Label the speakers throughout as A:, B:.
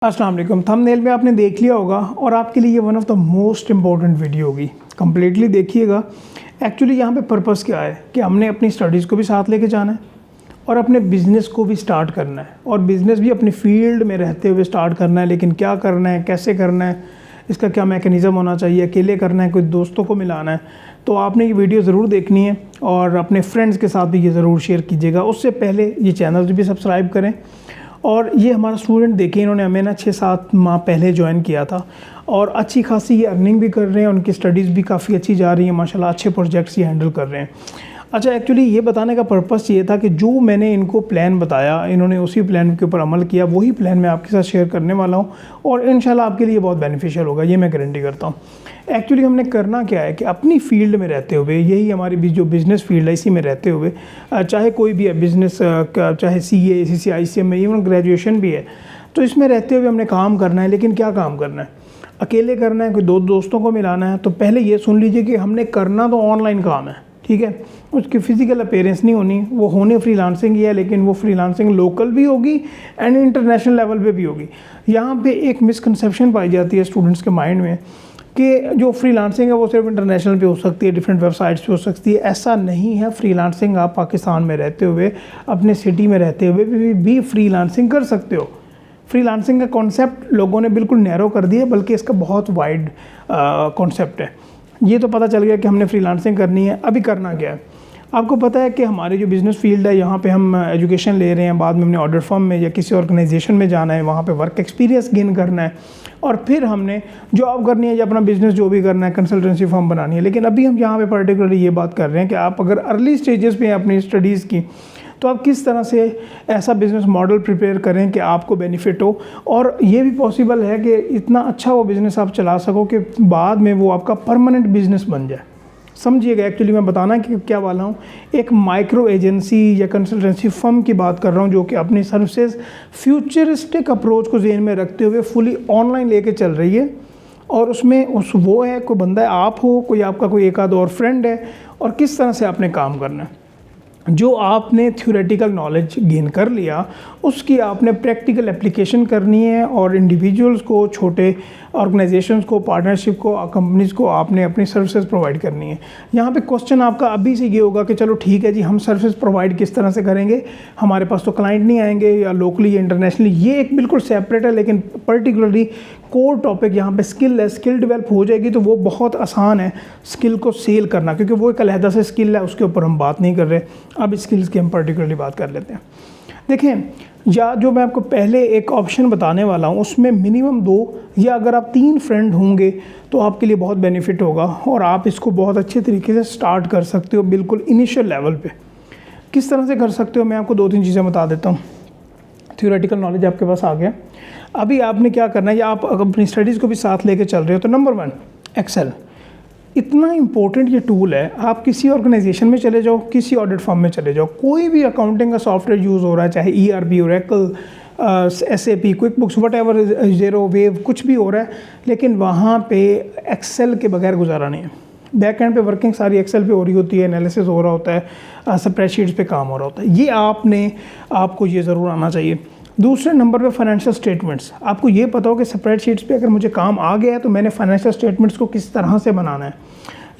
A: अस्सलाम वालेकुम। थंबनेल में आपने देख लिया होगा और आपके लिए ये one of the most important video होगी। कम्प्लीटली देखिएगा। एक्चुअली यहाँ पे पर्पस क्या है कि हमने अपनी स्टडीज़ को भी साथ लेके जाना है और अपने बिज़नेस को भी स्टार्ट करना है, और बिज़नेस भी अपनी फील्ड में रहते हुए स्टार्ट करना है। लेकिन क्या करना है, कैसे करना है, इसका क्या मैकेनिज़्म होना चाहिए, अकेले करना है, कोई दोस्तों को मिलाना है, तो आपने ये वीडियो ज़रूर देखनी है और अपने फ्रेंड्स के साथ भी ये ज़रूर शेयर कीजिएगा। उससे पहले ये चैनल भी सब्सक्राइब करें। और ये हमारा स्टूडेंट देखिए, इन्होंने हमें ना 6-7 माह पहले ज्वाइन किया था और अच्छी खासी ये अर्निंग भी कर रहे हैं, उनकी स्टडीज़ भी काफ़ी अच्छी जा रही है माशाल्लाह, अच्छे प्रोजेक्ट्स ये हैंडल कर रहे हैं। अच्छा, एक्चुअली ये बताने का पर्पस ये था कि जो मैंने इनको प्लान बताया, इन्होंने उसी प्लान के ऊपर अमल किया, वही प्लान मैं आपके साथ शेयर करने वाला हूँ और इंशाल्लाह आपके लिए बहुत बेनिफिशियल होगा, ये मैं गारंटी करता हूँ। एक्चुअली हमने करना क्या है कि अपनी फील्ड में रहते हुए, यही हमारी जो बिज़नेस फील्ड है, इसी में रहते हुए, चाहे कोई भी है बिज़नेस, चाहे CA, ACC, ICM में, इवन ग्रेजुएशन भी है, तो इसमें रहते हुए हमने काम करना है। लेकिन क्या काम करना है, अकेले करना है, कोई दोस्तों को मिलाना है, तो पहले ये सुन लीजिए कि हमने करना तो ऑनलाइन काम है, ठीक है। उसकी फ़िज़िकल अपीयरेंस नहीं होनी, वो होने फ्रीलांसिंग ही है, लेकिन वो फ्रीलांसिंग लोकल भी होगी एंड इंटरनेशनल लेवल पे भी होगी। यहाँ पे एक मिसकंसेप्शन पाई जाती है स्टूडेंट्स के माइंड में कि जो फ्रीलांसिंग है वो सिर्फ इंटरनेशनल पे हो सकती है, डिफरेंट वेबसाइट्स पे हो सकती है। ऐसा नहीं है। फ्रीलांसिंग आप पाकिस्तान में रहते हुए, अपने सिटी में रहते हुए भी फ्रीलांसिंग कर सकते हो। फ्रीलांसिंग का कॉन्सेप्ट लोगों ने बिल्कुल नैरो कर दिया, बल्कि इसका बहुत वाइड कॉन्सेप्ट है। ये तो पता चल गया कि हमने फ्रीलांसिंग करनी है। अभी करना क्या है, आपको पता है कि हमारी जो बिज़नेस फील्ड है, यहाँ पे हम एजुकेशन ले रहे हैं, बाद में हमने ऑर्डर फर्म में या किसी ऑर्गेनाइजेशन में जाना है, वहाँ पे वर्क एक्सपीरियंस गेन करना है, और फिर हमने जॉब करनी है या अपना बिज़नेस जो भी करना है, कंसल्टेंसी फर्म बनानी है। लेकिन अभी हम यहाँ पे पर्टिकुलरली ये बात कर रहे हैं कि आप अगर अर्ली स्टेजेस पे हैं अपनी स्टडीज़ की, तो आप किस तरह से ऐसा बिज़नेस मॉडल प्रिपेयर करें कि आपको बेनिफिट हो, और ये भी पॉसिबल है कि इतना अच्छा वो बिज़नेस आप चला सको कि बाद में वो आपका परमानेंट बिज़नेस बन जाए। समझिएगा, एक्चुअली मैं बताना कि क्या वाला हूँ, एक माइक्रो एजेंसी या कंसल्टेंसी फर्म की बात कर रहा हूँ, जो कि अपनी सर्विसेज फ्यूचरिस्टिक अप्रोच को ज़हन में रखते हुए फुली ऑनलाइन लेके चल रही है। और उसमें वो है, कोई बंदा है, आप हो, कोई आपका कोई एक आध और फ्रेंड है, और किस तरह से आपने काम करना है। जो आपने थ्योरेटिकल नॉलेज गेन कर लिया, उसकी आपने प्रैक्टिकल एप्लीकेशन करनी है, और इंडिविजुअल्स को, छोटे ऑर्गेनाइजेशंस को, पार्टनरशिप को, कंपनीज़ को आपने अपनी सर्विसेज प्रोवाइड करनी है। यहाँ पे क्वेश्चन आपका अभी से ये होगा कि चलो ठीक है जी, हम सर्विसेज प्रोवाइड किस तरह से करेंगे, हमारे पास तो क्लाइंट नहीं आएंगे, या लोकली या इंटरनेशनली, ये एक बिल्कुल सेपरेट है। लेकिन पर्टिकुलरली कोर टॉपिक यहाँ पे स्किल है, स्किल डेवलप हो जाएगी तो वो बहुत आसान है स्किल को सेल करना, क्योंकि वो एक अलहदा से स्किल है, उसके ऊपर हम बात नहीं कर रहे। अब स्किल्स की हम पर्टिकुलरली बात कर लेते हैं। देखें, या जो मैं आपको पहले एक ऑप्शन बताने वाला हूँ, उसमें मिनिमम 2 या अगर आप 3 फ्रेंड होंगे तो आपके लिए बहुत बेनिफिट होगा, और आप इसको बहुत अच्छे तरीके से स्टार्ट कर सकते हो बिल्कुल इनिशियल लेवल पे। किस तरह से कर सकते हो, मैं आपको 2-3 चीज़ें बता देता हूँ। थ्योरेटिकल नॉलेज आपके पास आ गया। अभी आपने क्या करना है, या आप अपनी स्टडीज़ को भी साथ लेके चल रहे हो, तो नंबर 1 एक्सेल। इतना इम्पोर्टेंट ये टूल है। आप किसी ऑर्गेनाइजेशन में चले जाओ, किसी ऑडिट फर्म में चले जाओ, कोई भी अकाउंटिंग का सॉफ्टवेयर यूज़ हो रहा है, चाहे ERP, ओरेकल, SAP, क्विकबुक्स, व्हाटएवर, ज़ेरो, वेव, कुछ भी हो रहा है, लेकिन वहाँ पे एक्सेल के बगैर गुजारा नहीं है। बैक एंड पे वर्किंग सारी एक्सेल पे हो रही होती है, एनालिसिस हो रहा होता है, स्प्रेडशीट्स पे काम हो रहा होता है। ये आपको ये ज़रूर आना चाहिए। दूसरे नंबर पे फाइनेंशियल स्टेटमेंट्स। आपको ये पता हो कि स्प्रेडशीट्स पे अगर मुझे काम आ गया है तो मैंने फाइनेंशियल स्टेटमेंट्स को किस तरह से बनाना है।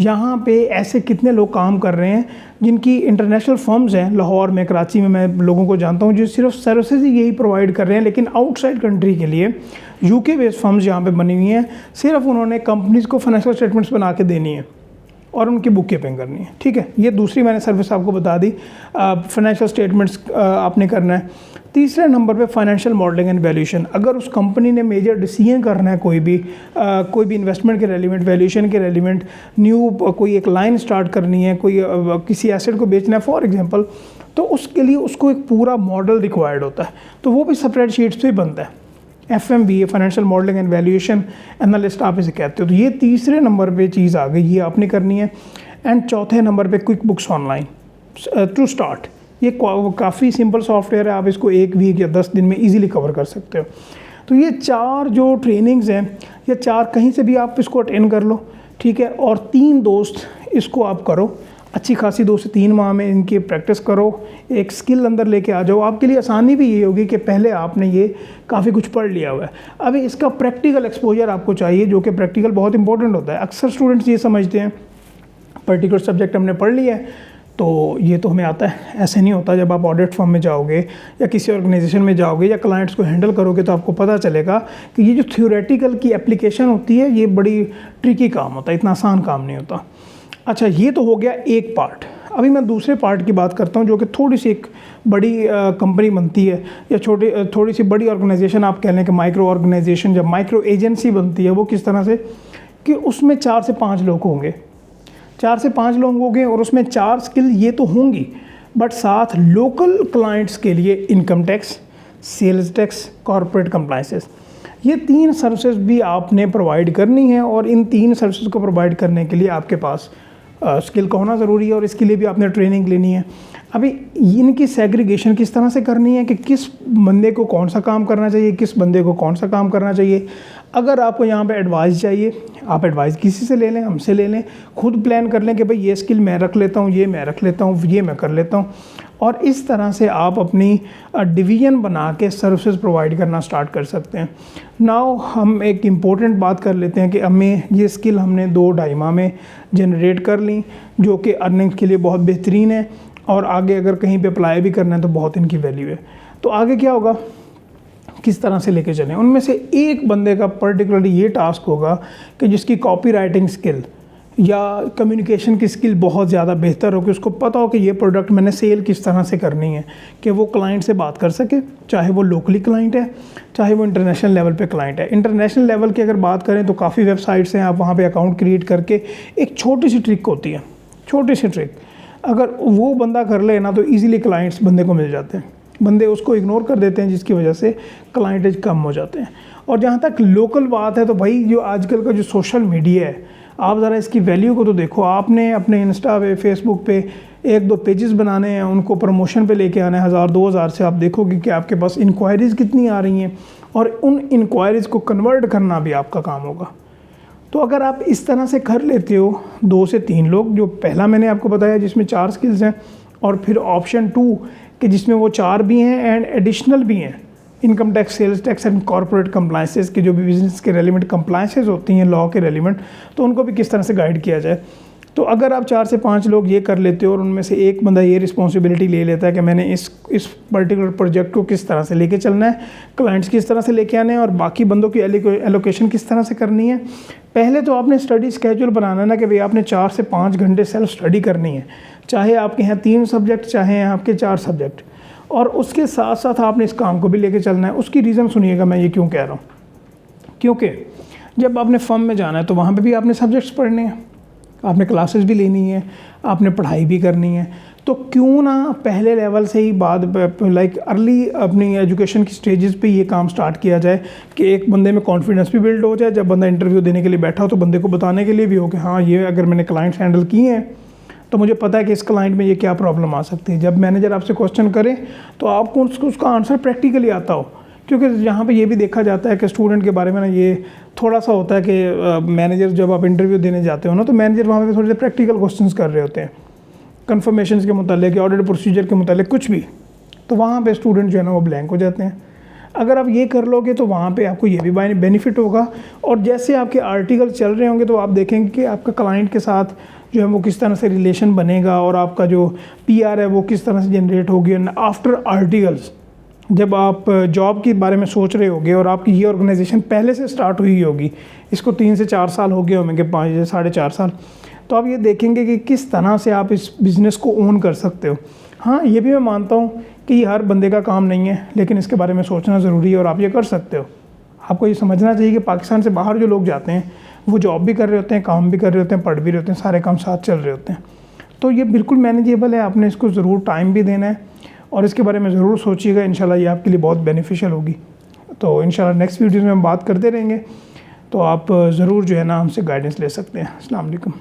A: यहाँ पे ऐसे कितने लोग काम कर रहे हैं जिनकी इंटरनेशनल फर्म्स हैं, लाहौर में, कराची में मैं लोगों को जानता हूँ जो सिर्फ सर्विसेज ही यही प्रोवाइड कर रहे हैं, लेकिन आउटसाइड कंट्री के लिए UK बेस्ड फर्म्स यहाँ पे बनी हुई हैं। सिर्फ उन्होंने कंपनीज़ को फाइनेंशियल स्टेटमेंट्स बना के देनी है और उनकी बुक कीपिंग करनी है, ठीक है। ये दूसरी मैंने सर्विस आपको बता दी। फाइनेंशियल स्टेटमेंट्स आपने करना है। तीसरे नंबर पे फाइनेंशियल मॉडलिंग एंड वैल्यूएशन। अगर उस कंपनी ने मेजर डिसीजन करना है, कोई भी इन्वेस्टमेंट के रेलिवेंट, वैल्यूएशन के रेलिवेंट, न्यू कोई एक लाइन स्टार्ट करनी है, कोई किसी एसेट को बेचना है फॉर एग्जांपल, तो उसके लिए उसको एक पूरा मॉडल रिक्वायर्ड होता है, तो वो भी स्प्रेडशीट्स पे बनता है। FMVA, financial modelling and valuation analyst आप इसे कहते हो। तो ये तीसरे नंबर पे चीज़ आ गई, ये आपने करनी है। एंड चौथे नंबर पे QuickBooks online to start. ये काफ़ी सिंपल सॉफ्टवेयर है, आप इसको 1 वीक या 10 दिन में इजीली कवर कर सकते हो। तो ये 4 जो ट्रेनिंग्स हैं, या 4 कहीं से भी आप इसको अटेंड कर लो, ठीक है। और 3 दोस्त इसको आप करो, अच्छी खासी 2 से 3 माह में इनकी प्रैक्टिस करो, एक स्किल अंदर लेके आ जाओ। आपके लिए आसानी भी ये होगी कि पहले आपने ये काफ़ी कुछ पढ़ लिया हुआ है, अभी इसका प्रैक्टिकल एक्सपोजर आपको चाहिए, जो कि प्रैक्टिकल बहुत इंपॉर्टेंट होता है। अक्सर स्टूडेंट्स ये समझते हैं पर्टिकुलर सब्जेक्ट हमने पढ़ लिया है तो ये तो हमें आता है, ऐसे नहीं होता। जब आप ऑडिट फर्म में जाओगे या किसी ऑर्गेनाइजेशन में जाओगे या क्लाइंट्स को हैंडल करोगे तो आपको पता चलेगा कि ये जो थ्योरेटिकल की एप्लीकेशन होती है ये बड़ी ट्रिकी काम होता है, इतना आसान काम नहीं होता। अच्छा, ये तो हो गया एक पार्ट। अभी मैं दूसरे पार्ट की बात करता हूँ, जो कि थोड़ी सी एक बड़ी कंपनी बनती है या थोड़ी सी बड़ी ऑर्गेनाइजेशन आप कह लें कि माइक्रो ऑर्गेनाइजेशन, जब माइक्रो एजेंसी बनती है वो किस तरह से कि उसमें 4 से 5 लोग होंगे, 4 से 5 लोग होंगे और उसमें 4 स्किल ये तो होंगी, बट साथ लोकल क्लाइंट्स के लिए income tax, sales tax, corporate compliances, ये 3 सर्विसेज भी आपने प्रोवाइड करनी है। और इन 3 सर्विसेज को प्रोवाइड करने के लिए आपके पास स्किल का होना ज़रूरी है और इसके लिए भी आपने ट्रेनिंग लेनी है। अभी इनकी सेग्रीगेशन किस तरह से करनी है कि किस बंदे को कौन सा काम करना चाहिए, किस बंदे को कौन सा काम करना चाहिए। अगर आपको यहाँ पे एडवाइस चाहिए, आप एडवाइस किसी से ले लें, हमसे ले लें, खुद प्लान कर लें कि भाई ये स्किल मैं रख लेता हूँ, ये मैं रख लेता हूँ, ये मैं कर लेता हूँ। और इस तरह से आप अपनी डिवीज़न बना के सर्विसेज प्रोवाइड करना स्टार्ट कर सकते हैं। नाउ हम एक इम्पोर्टेंट बात कर लेते हैं कि हमें ये स्किल हमने 2-2.5 माह में जनरेट कर ली, जो कि अर्निंग के लिए बहुत बेहतरीन है और आगे अगर कहीं पे अप्लाई भी करना है तो बहुत इनकी वैल्यू है। तो आगे क्या होगा, किस तरह से लेके चलें। उनमें से एक बंदे का पर्टिकुलरली ये टास्क होगा कि जिसकी कॉपी राइटिंग स्किल या कम्युनिकेशन की स्किल बहुत ज़्यादा बेहतर हो, कि उसको पता हो कि ये प्रोडक्ट मैंने सेल किस तरह से करनी है, कि वो क्लाइंट से बात कर सके, चाहे वो लोकली क्लाइंट है, चाहे वो इंटरनेशनल लेवल पे क्लाइंट है। इंटरनेशनल लेवल की अगर बात करें तो काफ़ी वेबसाइट्स हैं, आप वहाँ पे अकाउंट क्रिएट करके, एक छोटी सी ट्रिक होती है, छोटी सी ट्रिक अगर वो बंदा कर ले ना तो ईज़िली क्लाइंट्स बंदे को मिल जाते हैं। बंदे उसको इग्नोर कर देते हैं, जिसकी वजह से क्लाइंटेज कम हो जाते हैं। और जहाँ तक लोकल बात है तो भाई जो आजकल का जो सोशल मीडिया है, आप ज़रा इसकी वैल्यू को तो देखो। आपने अपने इंस्टा पे, फेसबुक पे 1-2 पेजेस बनाने हैं, उनको प्रमोशन पे लेके आना है 1000-2000 से। आप देखोगे कि आपके पास इंक्वायरीज़ कितनी आ रही हैं और उन इंक्वायरीज़ को कन्वर्ट करना भी आपका काम होगा। तो अगर आप इस तरह से कर लेते हो 2 से 3 लोग, जो पहला मैंने आपको बताया जिसमें 4 स्किल्स हैं, और फिर ऑप्शन 2 कि जिसमें वो 4 भी हैं एंड एडिशनल भी हैं, income tax, sales tax and corporate compliances के जो भी बिजनेस के रेलिवेंट कंप्लाइंसेस होती हैं लॉ के रेलिवेंट, तो उनको भी किस तरह से गाइड किया जाए। तो अगर आप 4 से 5 लोग ये कर लेते हो और उनमें से एक बंदा ये रिस्पॉन्सिबिलिटी ले लेता है कि मैंने इस पर्टिकुलर प्रोजेक्ट को किस तरह से लेके चलना है, क्लाइंट्स किस तरह से लेके आने हैं और बाकी बंदों की एलोकेशन किस तरह से करनी है। पहले तो आपने स्टडी स्केड्यूल बनाना है ना कि भाई आपने 4 से 5 घंटे सेल्फ स्टडी करनी है, चाहे आपके यहाँ 3 सब्जेक्ट, चाहे आपके 4 सब्जेक्ट, और उसके साथ साथ आपने इस काम को भी लेके चलना है। उसकी रीज़न सुनिएगा मैं ये क्यों कह रहा हूँ, क्योंकि जब आपने फर्म में जाना है तो वहाँ पे भी आपने सब्जेक्ट्स पढ़ने हैं, आपने क्लासेस भी लेनी है, आपने पढ़ाई भी करनी है। तो क्यों ना पहले लेवल से ही लाइक अर्ली अपनी एजुकेशन की स्टेजेस पे ये काम स्टार्ट किया जाए कि एक बंदे में कॉन्फिडेंस भी बिल्ड हो जाए। जब बंदा इंटरव्यू देने के लिए बैठा हो तो बंदे को बताने के लिए भी हो कि हाँ, ये अगर मैंने क्लाइंट्स हैंडल किए हैं तो मुझे पता है कि इस क्लाइंट में ये क्या प्रॉब्लम आ सकती है। जब मैनेजर आपसे क्वेश्चन करे तो आपको उसका आंसर प्रैक्टिकली आता हो, क्योंकि यहाँ पे ये भी देखा जाता है कि स्टूडेंट के बारे में ना ये थोड़ा सा होता है कि मैनेजर, जब आप इंटरव्यू देने जाते हो ना तो मैनेजर वहाँ पे थोड़े से प्रैक्टिकल क्वेश्चंस कर रहे होते हैं, कन्फर्मेशन के मुतालिक, ऑडिट प्रोसीजर के मुतालिक कुछ भी, तो वहाँ पे स्टूडेंट जो है ना वो ब्लैंक हो जाते हैं। अगर आप ये कर लोगे तो वहाँ पे आपको ये भी बेनिफिट होगा। और जैसे आपके आर्टिकल चल रहे होंगे तो आप देखेंगे कि आपका क्लाइंट के साथ जो है वो किस तरह से रिलेशन बनेगा और आपका जो PR है वो किस तरह से जनरेट होगी। एंड आफ्टर आर्टिकल्स जब आप जॉब के बारे में सोच रहे होगे और आपकी ये ऑर्गेनाइजेशन पहले से स्टार्ट हुई होगी, इसको 3 से 4 साल हो गए होंगे, 5 से 4.5 साल, तो आप ये देखेंगे कि किस तरह से आप इस बिज़नेस को ओन कर सकते हो। हाँ, ये भी मैं मानता हूँ कि ये हर बंदे का काम नहीं है, लेकिन इसके बारे में सोचना ज़रूरी है और आप ये कर सकते हो। आपको ये समझना चाहिए कि पाकिस्तान से बाहर जो लोग जाते हैं वो जॉब भी कर रहे होते हैं, काम भी कर रहे होते हैं, पढ़ भी रहे होते हैं, सारे काम साथ चल रहे होते हैं। तो ये बिल्कुल मैनेजेबल है, आपने इसको ज़रूर टाइम भी देना है और इसके बारे में ज़रूर सोचिएगा। इंशाल्लाह ये आपके लिए बहुत बेनिफिशियल होगी। तो इंशाल्लाह नेक्स्ट वीडियो में हम बात करते रहेंगे, तो आप ज़रूर जो है ना हमसे गाइडेंस ले सकते हैं। अस्सलाम वालेकुम।